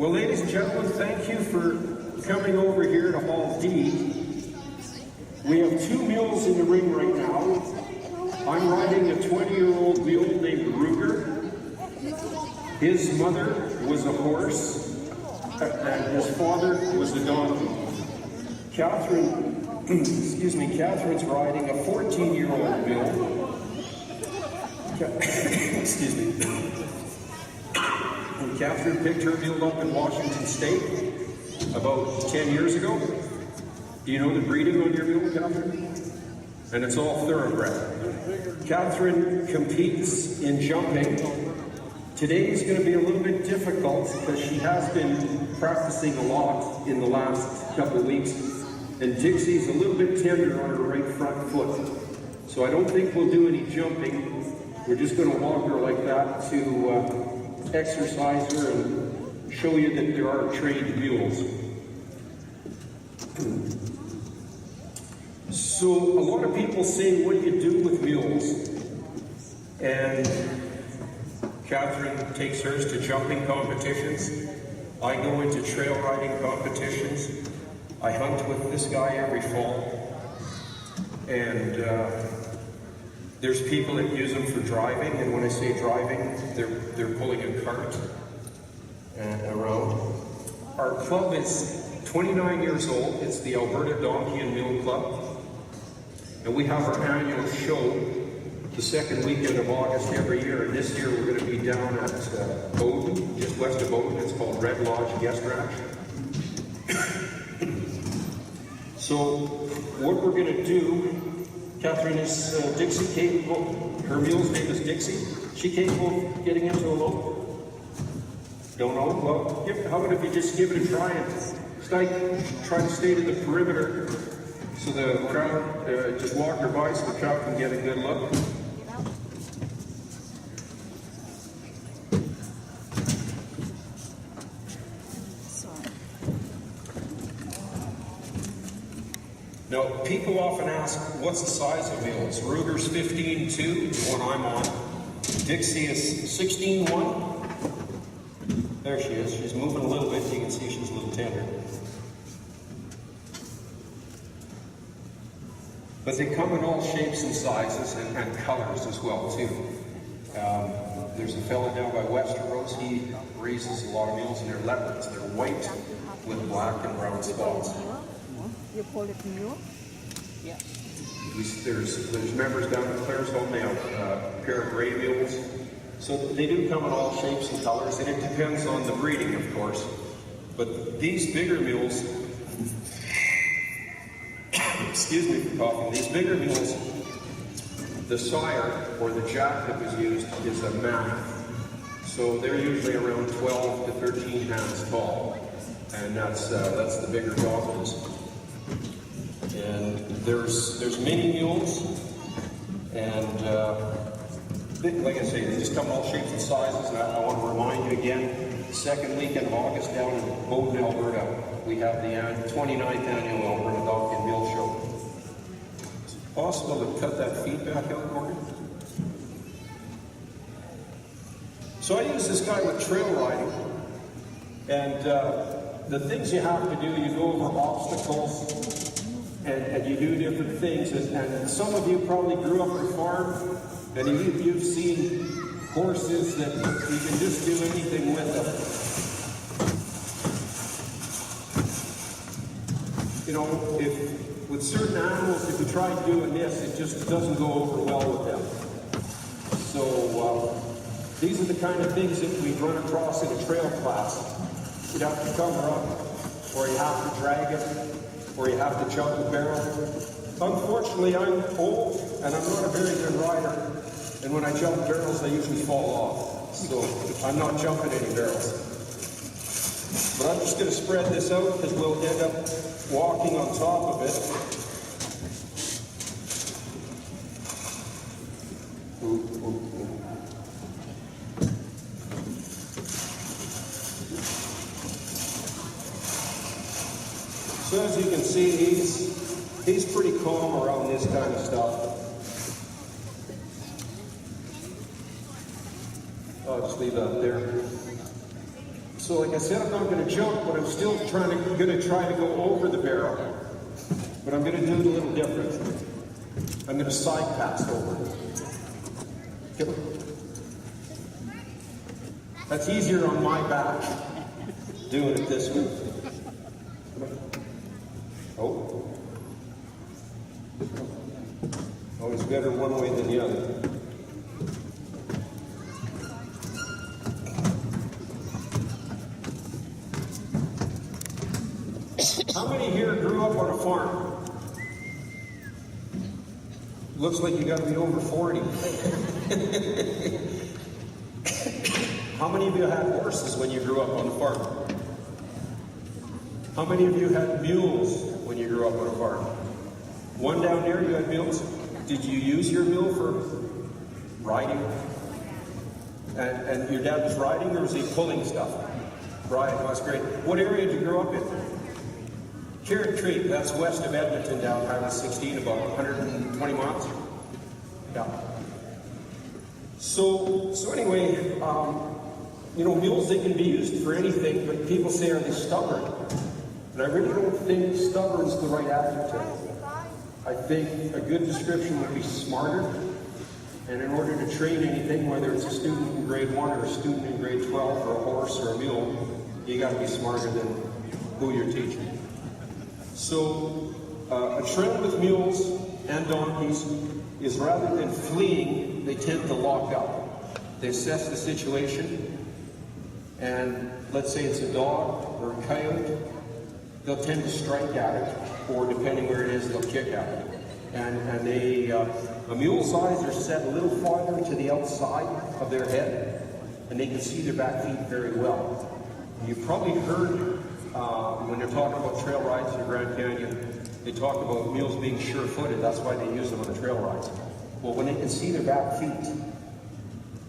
Well, ladies and gentlemen, thank you for coming over here to Hall D. We have two mules in the ring right now. I'm riding a 20-year-old mule named Ruger. His mother was a horse, and his father was a donkey. Catherine's riding a 14-year-old mule. Excuse me. And Catherine picked her mule up in Washington State about 10 years ago. Do you know the breeding on your mule, Catherine? And it's all thoroughbred. Catherine competes in jumping. Today is going to be a little bit difficult because she has been practicing a lot in the last couple of weeks. And Dixie's a little bit tender on her right front foot. So I don't think we'll do any jumping. We're just going to walk her like that to exercise her and show you that there are trained mules. So a lot of people say, what do you do with mules? And Catherine takes hers to jumping competitions. I go into trail riding competitions. I hunt with this guy every fall. And there's people that use them for driving. And when I say driving, they're pulling a cart around. Our club is 29 years old. It's the Alberta Donkey and Mule Club. And we have our annual show the second weekend of August every year. And this year we're going to be down at Bowden, just west of Bowden. It's called Red Lodge Guest Ranch. So what we're going to do, Catherine, is Dixie capable? Her mule's name is Dixie. She capable of getting into a lope? Don't know? Well, how about if you just give it a try and try to stay to the perimeter so the crowd, just walk her by so the crowd can get a good look. Now, people often ask, what's the size of mules? Ruger's 15.2, the one I'm on. Dixie is 16.1. There she is. She's moving a little bit. You can see she's a little tender. But they come in all shapes and sizes and colors as well, too. There's a fella down by Westeros. He raises a lot of mules, and they're leopards. They're white with black and brown spots. You call it mule? Yeah. There's members down at Claire's home. They have a pair of gray mules. So they do come in all shapes and colors, and it depends on the breeding, of course. But these bigger mules, excuse me for coughing, these bigger mules, the sire or the jack that was used is a Mac. So they're usually around 12 to 13 hands tall, and that's the bigger dogs. And there's mini mules, and like I say, they just come in all shapes and sizes. And I want to remind you again, the second weekend of August down in Bowden, Alberta, we have the 29th annual Alberta Donkey and Mule Show. Is it possible to cut that feedback out, Morgan? So I use this guy with trail riding, and the things you have to do, you go over obstacles, and you do different things. And some of you probably grew up on a farm, and you've seen horses that you can just do anything with them. You know, with certain animals, if you try doing this, it just doesn't go over well with them. So these are the kind of things that we run across in a trail class. You'd have to cover up, or you have to drag it, or you have to jump the barrel. Unfortunately, I'm old, and I'm not a very good rider. And when I jump barrels, they usually fall off. So I'm not jumping any barrels. But I'm just going to spread this out because we'll end up walking on top of it. So as you can see, he's pretty calm around this kind of stuff. I'll just leave that there. So like I said, I'm not going to jump, but I'm still going to try to go over the barrel. But I'm going to do it a little different. I'm going to side pass over. That's easier on my back, doing it this way. Oh. Always better one way than the other. How many here grew up on a farm? Looks like you got to be over 40. How many of you had horses when you grew up on the farm? How many of you had mules when you grew up on a farm? One down there, you had mules? Did you use your mule for riding? And your dad was riding, or was he pulling stuff? Riding, that's great. What area did you grow up in? Carrot Creek, that's west of Edmonton, down Highway 16, about 120 miles. Yeah. So anyway, you know, mules, they can be used for anything, but people say, are they stubborn? And I really don't think stubborn is the right adjective. I think a good description would be smarter. And in order to train anything, whether it's a student in grade 1 or a student in grade 12 or a horse or a mule, you got to be smarter than who you're teaching. So a trend with mules and donkeys is rather than fleeing, they tend to lock up. They assess the situation, and let's say it's a dog or a coyote, they'll tend to strike at it, or depending where it is, they'll kick at it. And a mule's eyes are set a little farther to the outside of their head, and they can see their back feet very well. You've probably heard when they're talking about trail rides in the Grand Canyon, they talk about mules being sure-footed. That's why they use them on the trail rides. Well, when they can see their back feet,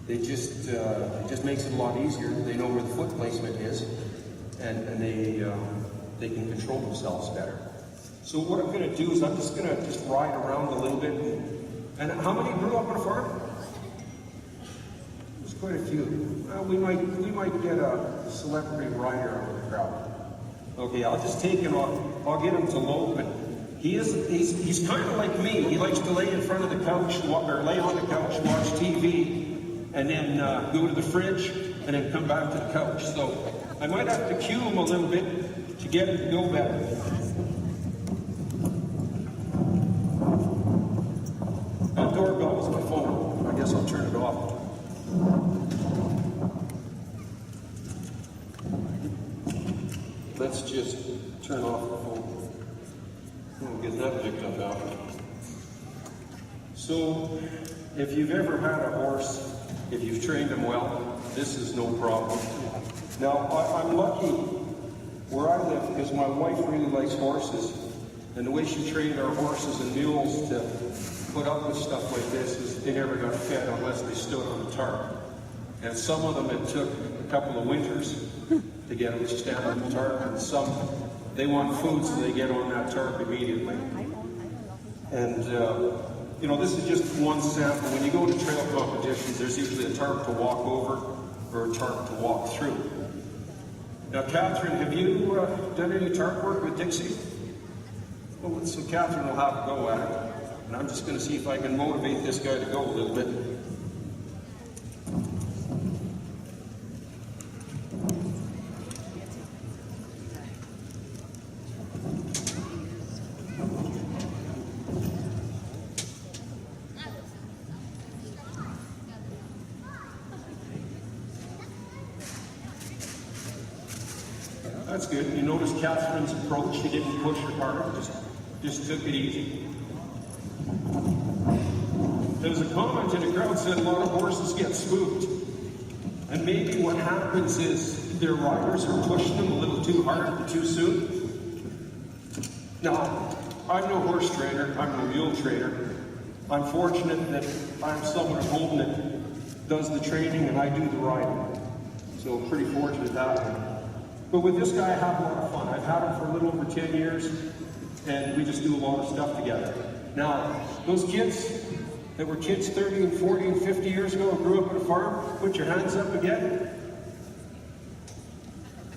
it just makes it a lot easier. They know where the foot placement is, and they can control themselves better. So what I'm going to do is I'm just going to ride around a little bit. And how many grew up on a farm? There's quite a few. Well, we might get a celebrity rider out of the crowd. Okay, I'll just take him off. I'll get him to lope. And he's kind of like me. He likes to lay in front of the couch, or lay on the couch, watch TV, and then go to the fridge, and then come back to the couch. So I might have to cue him a little bit to get him to go better. That doorbell was my phone. I guess I'll turn it off. Let's just turn off the phone. We'll get that picked up now. So, if you've ever had a horse, if you've trained him well, this is no problem. Now, I'm lucky where I live because my wife really likes horses. And the way she trained our horses and mules to put up with stuff like this is they never got fed unless they stood on the tarp. And some of them, it took a couple of winters to get them to stand on the tarp, and some, they want food, so they get on that tarp immediately. And, you know, this is just one sample. When you go to trail competitions, there's usually a tarp to walk over or a tarp to walk through. Now, Catherine, have you done any tarp work with Dixie? Well, so Catherine will have a go at it. And I'm just going to see if I can motivate this guy to go a little bit. That's good. You notice Catherine's approach. She didn't push her hard, just took it easy. There was a comment in the crowd said a lot of horses get spooked. And maybe what happens is their riders are pushing them a little too hard or too soon. Now, I'm no horse trainer, I'm no mule trainer. I'm fortunate that I'm someone at home that does the training and I do the riding. So I'm pretty fortunate that way. But with this guy, I have a lot of fun. I've had him for a little over 10 years, and we just do a lot of stuff together. Now, those kids that were kids 30 and 40 and 50 years ago and grew up on a farm, put your hands up again.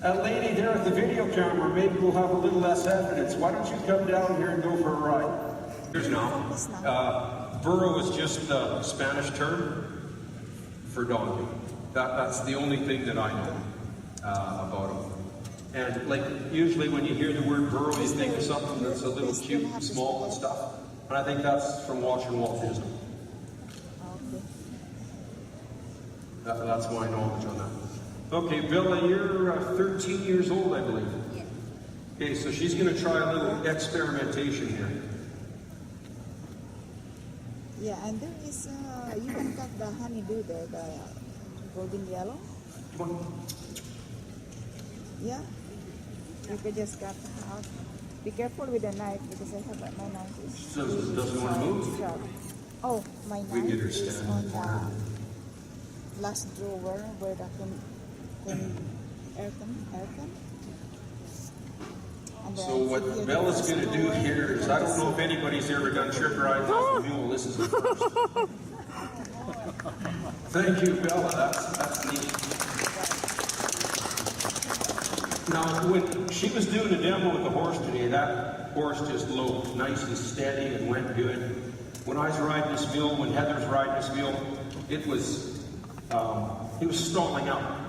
That lady there at the video camera, maybe we'll have a little less evidence. Why don't you come down here and go for a ride? Here's now. Burro is just the Spanish term for donkey. That's the only thing that I know about them. And like usually when you hear the word burro, you think of something that's a little cute and small and stuff. And I think that's from watching Walt Disney. That's my knowledge on that. Okay, Bella, you're 13 years old, I believe. Yeah. Okay, so she's going to try a little experimentation here. Yeah, and there is, you can cut the honeydew there, the golden yellow. Come on. Yeah. You could just cut out. Be careful with the knife because I have my knife is Doesn't want to move? sharp. Oh, my We knife get her is standing on for the last drawer where the aircon. So what Bella's going to do here is, I don't know if anybody's ever done trip rides off a mule. This is the first. Thank you, Bella. That's neat. Now, when she was doing a demo with the horse today, that horse just loped nice and steady and went good. When I was riding this mule, when Heather's riding this mule, it was, he was stalling out.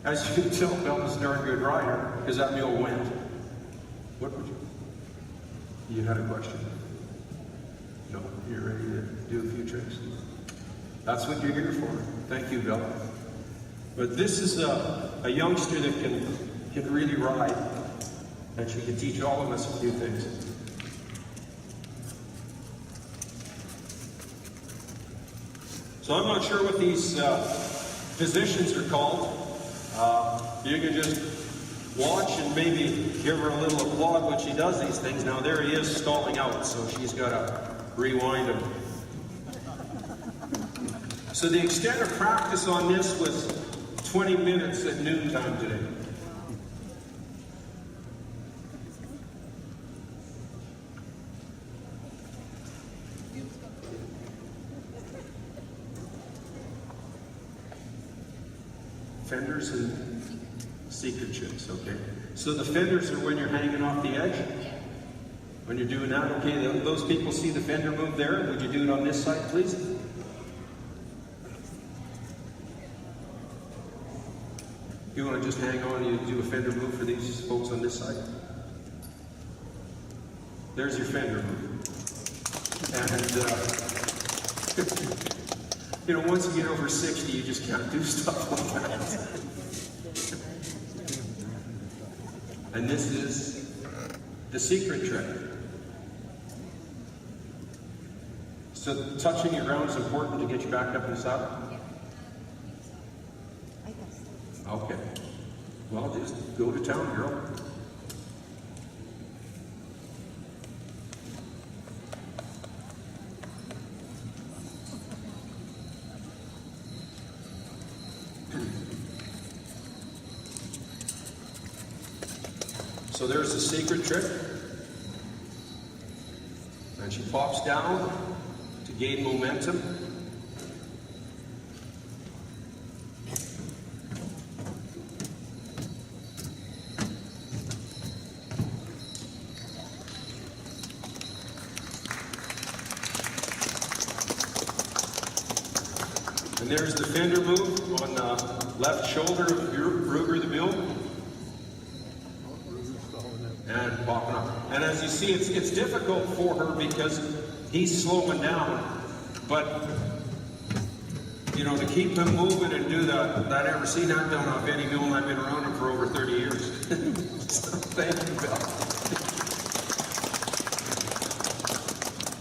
As you can tell, Bella's a darn good rider because that mule went. What would you? You had a question? No, you're ready to do a few tricks. That's what you're here for. Thank you, Bella. But this is a youngster that can really ride, and she can teach all of us a few things. So I'm not sure what these positions are called. You can just watch and maybe give her a little applaud when she does these things. Now there he is stalling out, so she's got to rewind him. So the extent of practice on this was 20 minutes at noontime today. Fenders and secret chips, okay? So the fenders are when you're hanging off the edge? When you're doing that, okay, those people see the fender move there. Would you do it on this side, please? You want to just hang on and you do a fender move for these folks on this side? There's your fender move. And, you know, once you get over 60, you just can't do stuff like that. And this is the secret trick. So touching your ground is important to get you back up in the saddle? Okay. Well, just go to town, girl. So there's the secret trick. And she pops down to gain momentum. And there's the fender move on the left shoulder of Ruger the mule. And popping up. And as you see, it's difficult for her because he's slowing down. But, you know, to keep him moving and do that, I've never seen that done off any mule, and I've been around him for over 30 years. So, thank you, Bill.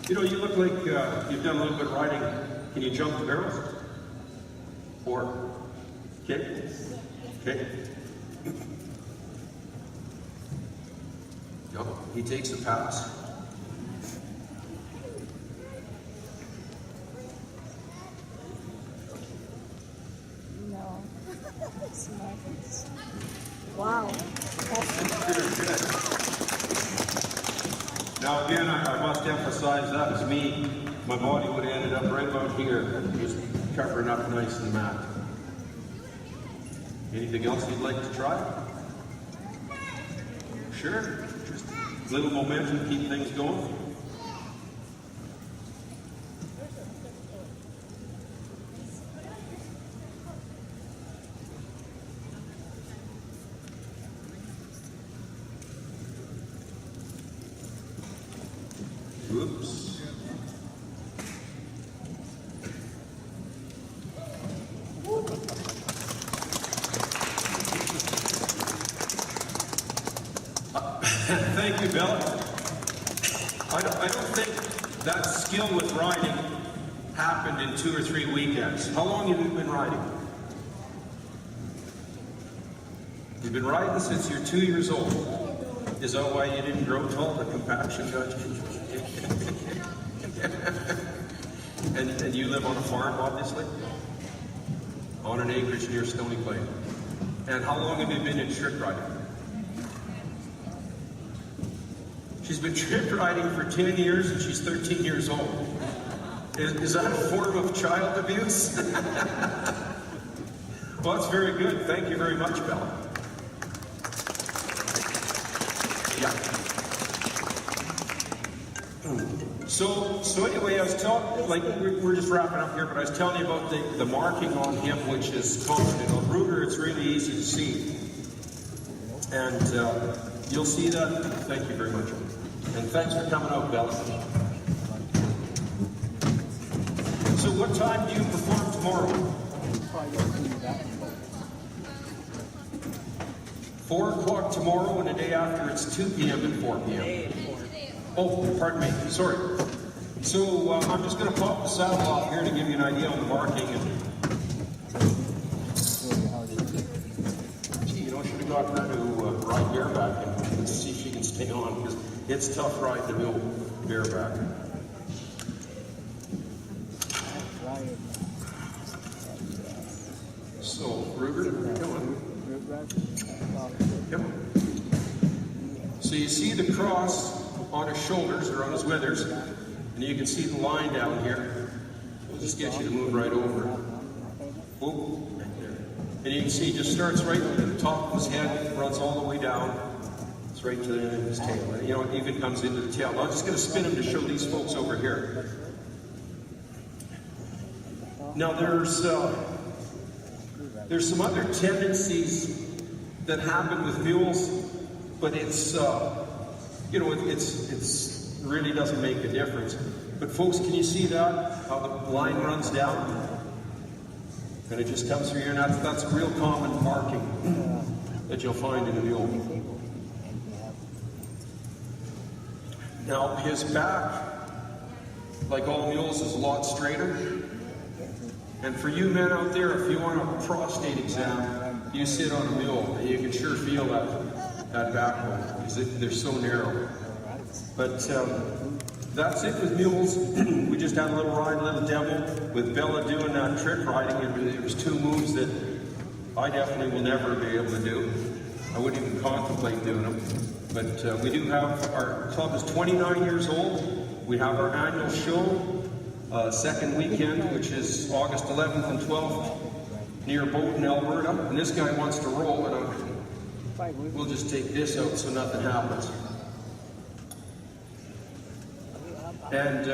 You know, you look like you've done a little bit of riding. Can you jump the barrels? 4. Okay. Okay. No, he takes a pass. No. Smart. Wow. Now again, I must emphasize that was me. My body would have ended up right about here, just covering up nice and matte. Anything else you'd like to try? Sure. Just a little momentum, keep things going. Oops. Thank you, Bella. I don't think that skill with riding happened in 2 or 3 weekends. How long have you been riding? You've been riding since you're 2 years old. Is that why you didn't grow tall? The compaction got you? And you live on a farm, obviously? On an acreage near Stony Plain. And how long have you been in trick riding? She's been trick riding for 10 years and she's 13 years old. Is that a form of child abuse? Well, that's very good. Thank you very much, Bella. Yeah. So anyway, I was telling, like, we're just wrapping up here, but I was telling you about the marking on him, which is constant. On Ruger, it's really easy to see. And you'll see that. Thank you very much. And thanks for coming out, Bella. So what time do you perform tomorrow? 4 o'clock tomorrow, and the day after it's 2 p.m. and 4 p.m. Oh, pardon me. Sorry. So I'm just going to pop the saddle off here to give you an idea on the marking. Gee, you know, I should have got her to ride bareback and see if she can stay on, because it's tough riding the Mule bareback. So, Ruger, come on. Yep. So you see the cross on his shoulders or on his withers, and you can see the line down here. We'll just get you to move right over. Whoop, right there. And you can see it just starts right at the top of his head, runs all the way down. It's right to the end of his tail. And, you know, it even comes into the tail. Now, I'm just going to spin him to show these folks over here. Now, there's some other tendencies that happen with mules, but it's, you know, it's really doesn't make a difference. But folks, can you see that? How the line runs down? And it just comes through here, and that's a real common marking that you'll find in a mule. Now, his back, like all mules, is a lot straighter. And for you men out there, if you want a prostate exam, you sit on a mule, and you can sure feel that backbone, because they're so narrow. But that's it with mules. We just had a little ride, a little demo with Bella doing that trick riding, and there was 2 moves that I definitely will never be able to do. I wouldn't even contemplate doing them. But we do have, our club is 29 years old. We have our annual show, second weekend, which is August 11th and 12th, near Bowden, Alberta. And this guy wants to roll, and we'll just take this out so nothing happens. And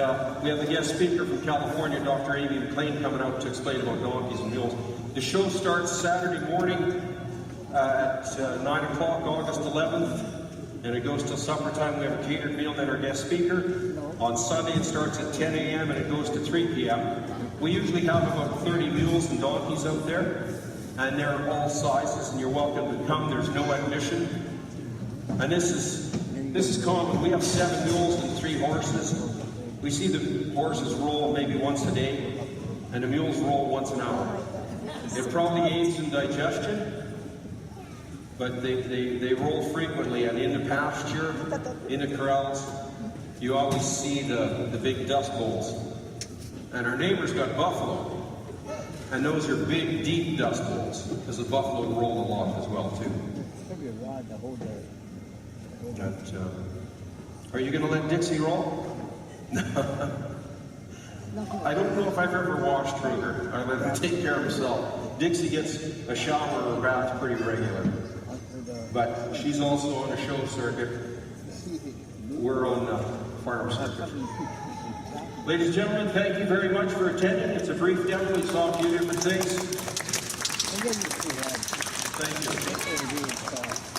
we have the guest speaker from California, Dr. Amy McLean, coming out to explain about donkeys and mules. The show starts Saturday morning at 9 o'clock, August 11th. And it goes till supper time. We have a catered meal, then our guest speaker. On Sunday it starts at 10 a.m. and it goes to 3 p.m. We usually have about 30 mules and donkeys out there, and they're all sizes, and you're welcome to come. There's no admission. And this is common. We have 7 mules and 3 horses. We see the horses roll maybe once a day, and the mules roll once an hour. It probably aids in digestion. But they roll frequently, and in the pasture, in the corrals, you always see the big dust bowls. And our neighbor's got buffalo, and those are big, deep dust bowls, because the buffalo roll a lot as well, too. Are you going to let Dixie roll? I don't know if I've ever washed Ruger. I let him take care of himself. Dixie gets a shower or bath pretty regular. but she's also on a show circuit. We're on the farm circuit. Ladies and gentlemen, thank you very much for attending. It's a brief demo. We saw a few different things. Thank you.